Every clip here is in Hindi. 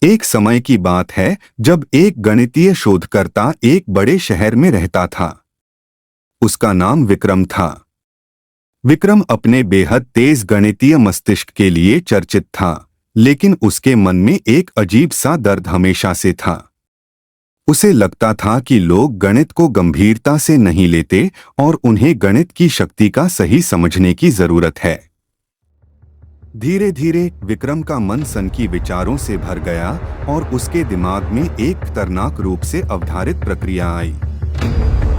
एक समय की बात है जब एक गणितीय शोधकर्ता एक बड़े शहर में रहता था। उसका नाम विक्रम था। विक्रम अपने बेहद तेज गणितीय मस्तिष्क के लिए चर्चित था, लेकिन उसके मन में एक अजीब सा दर्द हमेशा से था। उसे लगता था कि लोग गणित को गंभीरता से नहीं लेते और उन्हें गणित की शक्ति का सही समझने की जरूरत है। धीरे धीरे विक्रम का मन सनकी विचारों से भर गया और उसके दिमाग में एक खतरनाक रूप से अवधारित प्रक्रिया आई।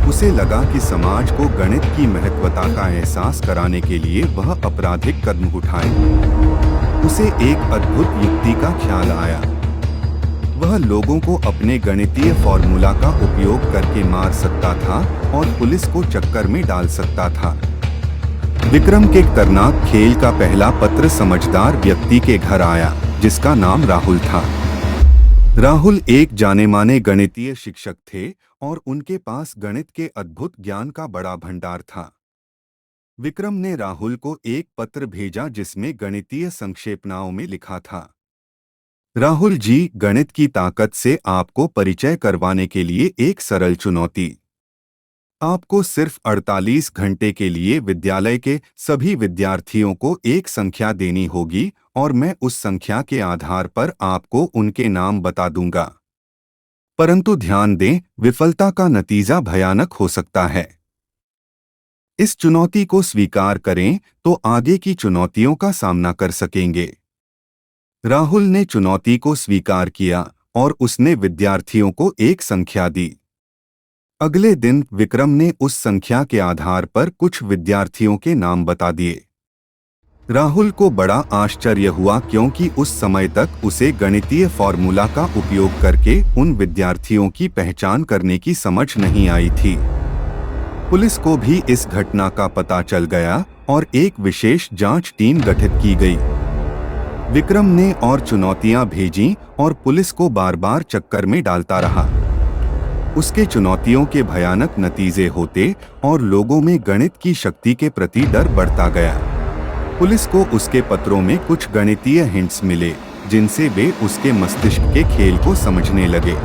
उसे लगा कि समाज को गणित की महत्वता का एहसास कराने के लिए वह आपराधिक कदम उठाए। उसे एक अद्भुत युक्ति का ख्याल आया। वह लोगों को अपने गणितीय फॉर्मूला का उपयोग करके मार सकता था और पुलिस को चक्कर में डाल सकता था। विक्रम के खतरनाक खेल का पहला पत्र समझदार व्यक्ति के घर आया, जिसका नाम राहुल था। राहुल एक जाने-माने गणितीय शिक्षक थे और उनके पास गणित के अद्भुत ज्ञान का बड़ा भंडार था। विक्रम ने राहुल को एक पत्र भेजा जिसमें गणितीय संक्षेपणाओं में लिखा था, राहुल जी, गणित की ताकत से आपको परिचय करवाने के लिए एक सरल चुनौती। आपको सिर्फ 48 घंटे के लिए विद्यालय के सभी विद्यार्थियों को एक संख्या देनी होगी और मैं उस संख्या के आधार पर आपको उनके नाम बता दूंगा। परंतु ध्यान दें, विफलता का नतीजा भयानक हो सकता है। इस चुनौती को स्वीकार करें तो आगे की चुनौतियों का सामना कर सकेंगे। राहुल ने चुनौती को स्वीकार किया और उसने विद्यार्थियों को एक संख्या दी। अगले दिन विक्रम ने उस संख्या के आधार पर कुछ विद्यार्थियों के नाम बता दिए। राहुल को बड़ा आश्चर्य हुआ क्योंकि उस समय तक उसे गणितीय फॉर्मूला का उपयोग करके उन विद्यार्थियों की पहचान करने की समझ नहीं आई थी। पुलिस को भी इस घटना का पता चल गया और एक विशेष जांच टीम गठित की गई। विक्रम ने और चुनौतियां भेजीं और पुलिस को बार बार चक्कर में डालता रहा। उसके चुनौतियों के भयानक नतीजे होते और लोगों में गणित की शक्ति के प्रति डर बढ़ता गया। पुलिस को उसके पत्रों में कुछ गणितीय हिंट्स मिले, जिनसे वे उसके मस्तिष्क के खेल को समझने लगे।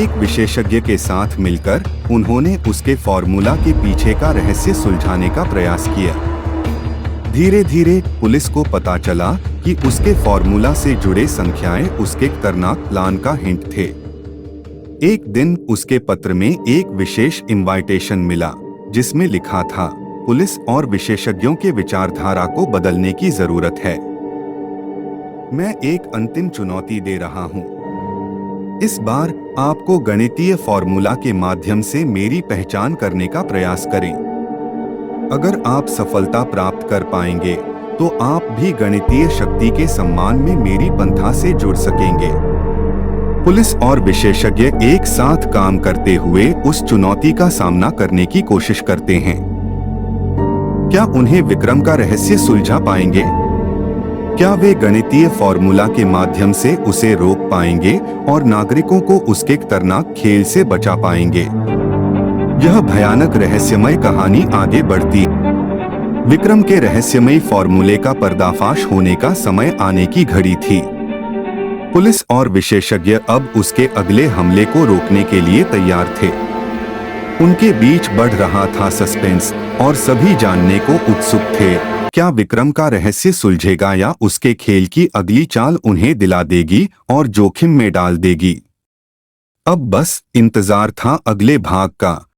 एक विशेषज्ञ के साथ मिलकर उन्होंने उसके फॉर्मूला के पीछे का रहस्य सुलझाने का प्रयास किया। धीरे धीरे पुलिस को पता चला कि उसके फॉर्मूला से जुड़े संख्याएं उसके खतरनाक प्लान का हिंट थे। एक दिन उसके पत्र में एक विशेष इनवाइटेशन मिला, जिसमें लिखा था, पुलिस और विशेषज्ञों के विचारधारा को बदलने की जरूरत है। मैं एक अंतिम चुनौती दे रहा हूं। इस बार आपको गणितीय फॉर्मूला के माध्यम से मेरी पहचान करने का प्रयास करें। अगर आप सफलता प्राप्त कर पाएंगे तो आप भी गणितीय शक्ति के सम्मान में मेरी पंथा से जुड़ सकेंगे। पुलिस और विशेषज्ञ एक साथ काम करते हुए उस चुनौती का सामना करने की कोशिश करते हैं। क्या उन्हें विक्रम का रहस्य सुलझा पाएंगे? क्या वे गणितीय फॉर्मूला के माध्यम से उसे रोक पाएंगे और नागरिकों को उसके खतरनाक खेल से बचा पाएंगे? यह भयानक रहस्यमय कहानी आगे बढ़ती। विक्रम के रहस्यमय फॉर्मूले का पर्दाफाश होने का समय आने की घड़ी थी। पुलिस और विशेषज्ञ अब उसके अगले हमले को रोकने के लिए तैयार थे। उनके बीच बढ़ रहा था सस्पेंस और सभी जानने को उत्सुक थे, क्या विक्रम का रहस्य सुलझेगा या उसके खेल की अगली चाल उन्हें दिला देगी और जोखिम में डाल देगी। अब बस इंतजार था अगले भाग का।